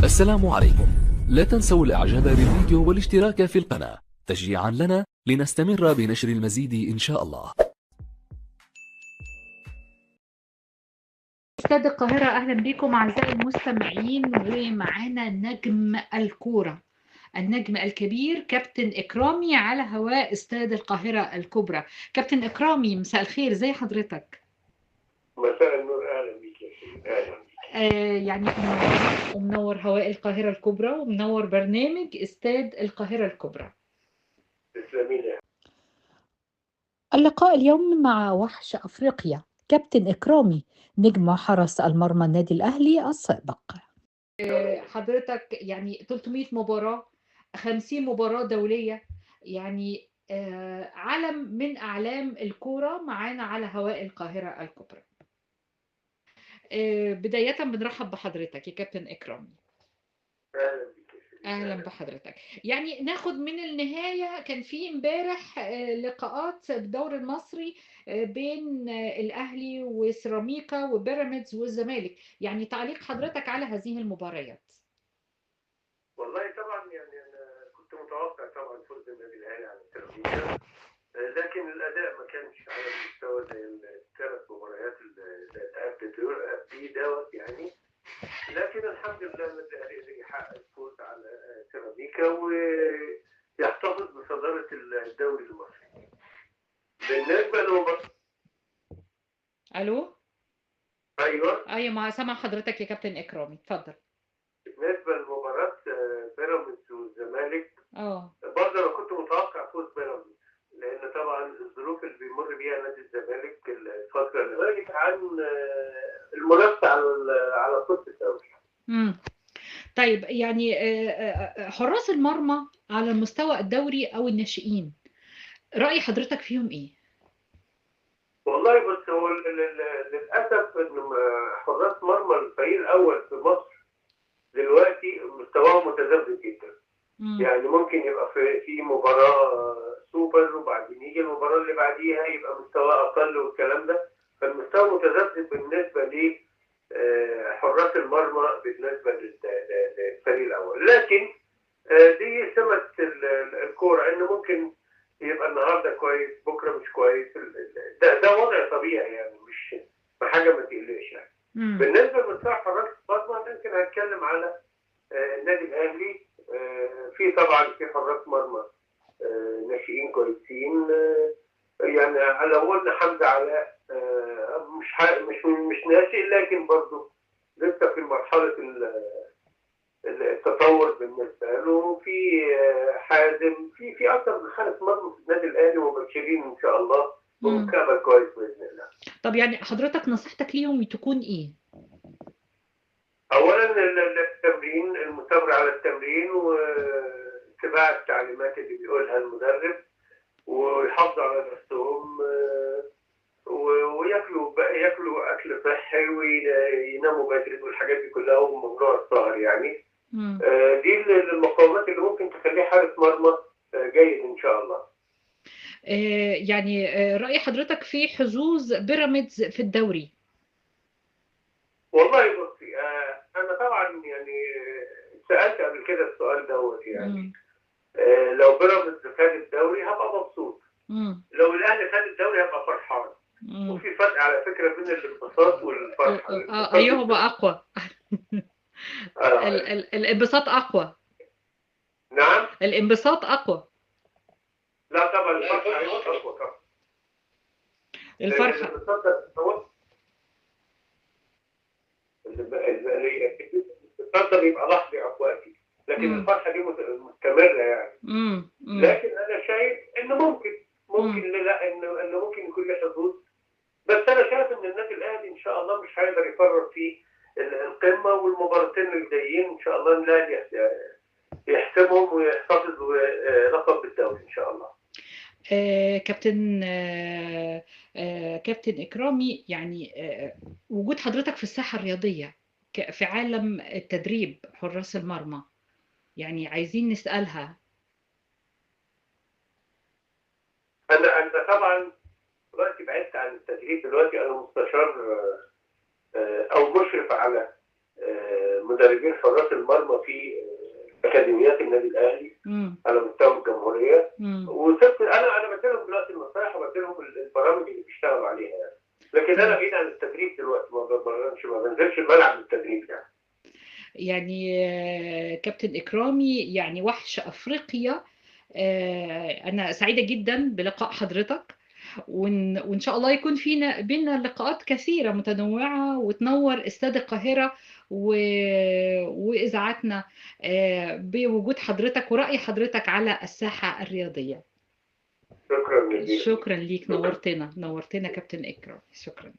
السلام عليكم. لا تنسوا الاعجاب بالفيديو والاشتراك في القناة تشجيعا لنا لنستمر بنشر المزيد إن شاء الله. استاد القاهرة، أهلا بكم أعزائي المستمعين. ومعانا نجم الكورة، النجم الكبير كابتن إكرامي على هواء استاد القاهرة الكبرى. كابتن إكرامي، مساء الخير، زي حضرتك؟ مساء النور، اهلا بيك يا سيدي، اهلا بيك. يعني ومنور هواء القاهرة الكبرى ومنور برنامج استاد القاهرة الكبرى. تسلمي لي. اللقاء اليوم مع وحش أفريقيا كابتن إكرامي، نجم حرس المرمى النادي الأهلي السابق. حضرتك يعني 300 مباراة، 50 مباراة دولية، يعني علم من أعلام الكورة معانا على هواء القاهرة الكبرى. بداية بنرحب بحضرتك يا كابتن إكرامي. اهلا بيك يا سيدي. أهلا بحضرتك. يعني ناخد من النهاية، كان في امبارح لقاءات الدوري المصري بين الأهلي وسيراميكا وبيراميدز والزمالك، يعني تعليق حضرتك على هذه المباريات. والله طبعا يعني انا كنت متوقع طبعا فوز النادي الاهلي على سيراميكا، لكن الاداء ما كانش على المستوى زي الثلاث مباريات اللي اتأهلت فيه دوت يعني. لكن الحمد لله النادي الاهلي قدر يحقق الفوز على سيراميكا ويحتفظ بصدارة الدوري المصري. بالنسبة لمباراة ألو. ايوه ما سامع حضرتك يا كابتن إكرامي، اتفضل. بالنسبة لمباراة بيراميدز والزمالك، اه برضه انا كنت متوقع فوز بيراميدز، لان طبعا الظروف اللي بيمر بيها نادي الزمالك الفتره اللي فاتت عن المنافسه على فوز الدوري. امم طيب، يعني حراس المرمى على المستوى الدوري او الناشئين، رأي حضرتك فيهم ايه؟ والله بص، هو للاسف ان حراس مرمى الفريق الاول في مصر دلوقتي مستواهم متذبذب جدا. يعني ممكن يبقى في مباراه سوبر، وبعدين يجي المباراه اللي بعديها يبقى مستوى اقل والكلام ده. فالمستوى متذبذب بالنسبه ل حراس المرمى بالنسبه للفريق الاول. لكن دي سمه الكوره، انه ممكن يبقى النهارده كويس بكره مش كويس. ده وضع طبيعي يعني، مش حاجه ما تقلقش يعني. بالنسبه لمستوى حراس المرمى ممكن هتكلم على النادي الاهلي. في طبعا في حراس مرمى ناشئين كويسين. يعني لو قلنا حمزه علاء مش ناشئ، لكن برضه لسه في مرحله التطور بالنسبه له. في حازم، في اكثر من حارس مرمى في النادي الاهلي ومبشرين ان شاء الله بمستقبل كويس باذن الله. طب يعني حضرتك نصيحتك ليهم تكون ايه؟ اولا التمرين، المثابره على التمرين واتباع التعليمات اللي بيقولها المدرب، ويحافظوا على نفسهم، وياكلوا اكل صحي ويناموا بدري والحاجات دي كلها، وممنوع السهر يعني. دي المقومات اللي ممكن تخليه حارس مرمى جيد ان شاء الله. يعني رأي حضرتك في حظوظ بيراميدز في الدوري؟ والله بصي، انا طبعا يعني سالت قبل كده السؤال دوت يعني. لو بيراميدز خد الدوري هبقى مبسوط، لو الاهلي خد الدوري هبقى فرحان. وفي فرق على فكره بين الانبساط والفرحه. ايهما اقوى؟ الانبساط اقوى. نعم، الانبساط اقوى. لا طبعا الفرحه هي اقوى طبعا. الفرحه الانبساط ده بيبقى لحظي اوقاتي، لكن الفرحه دي مستمره يعني. لكن انا شايف انه ممكن لا انه ممكن يكون له حظوظ. بس انا شايف ان النادي الاهلي ان شاء الله مش هيقدر يفرط في القمه، والمباراتين اللي جايين ان شاء الله الاهلي يحسمهم ويحتفظ بلقب الدوري ان شاء الله. كابتن إكرامي، يعني وجود حضرتك في الساحة الرياضية في عالم التدريب حراس المرمى، يعني عايزين نسألها. أنا طبعا دلوقتي بعدت عن التدريب، دلوقتي أنا مستشار أو مشرف على مدربين حراس المرمى في اكاديميات النادي الاهلي على مستوى الجمهوريه. وسبت انا بديلهم دلوقتي النصائح وبديلهم البرامج اللي بيشتغلوا عليها يعني. لكن انا بعيد عن التدريب دلوقتي، ما بنزلش الملعب للتدريب يعني. يعني كابتن إكرامي يعني وحش أفريقيا، أنا سعيدة جدا بلقاء حضرتك، وإن شاء الله يكون فينا بينا لقاءات كثيرة متنوعة وتنور استاد القاهرة وإذاعتنا بوجود حضرتك ورأي حضرتك على الساحة الرياضية. شكرا جزيلا. شكرا ليك، نورتنا كابتن إكرام، شكرا.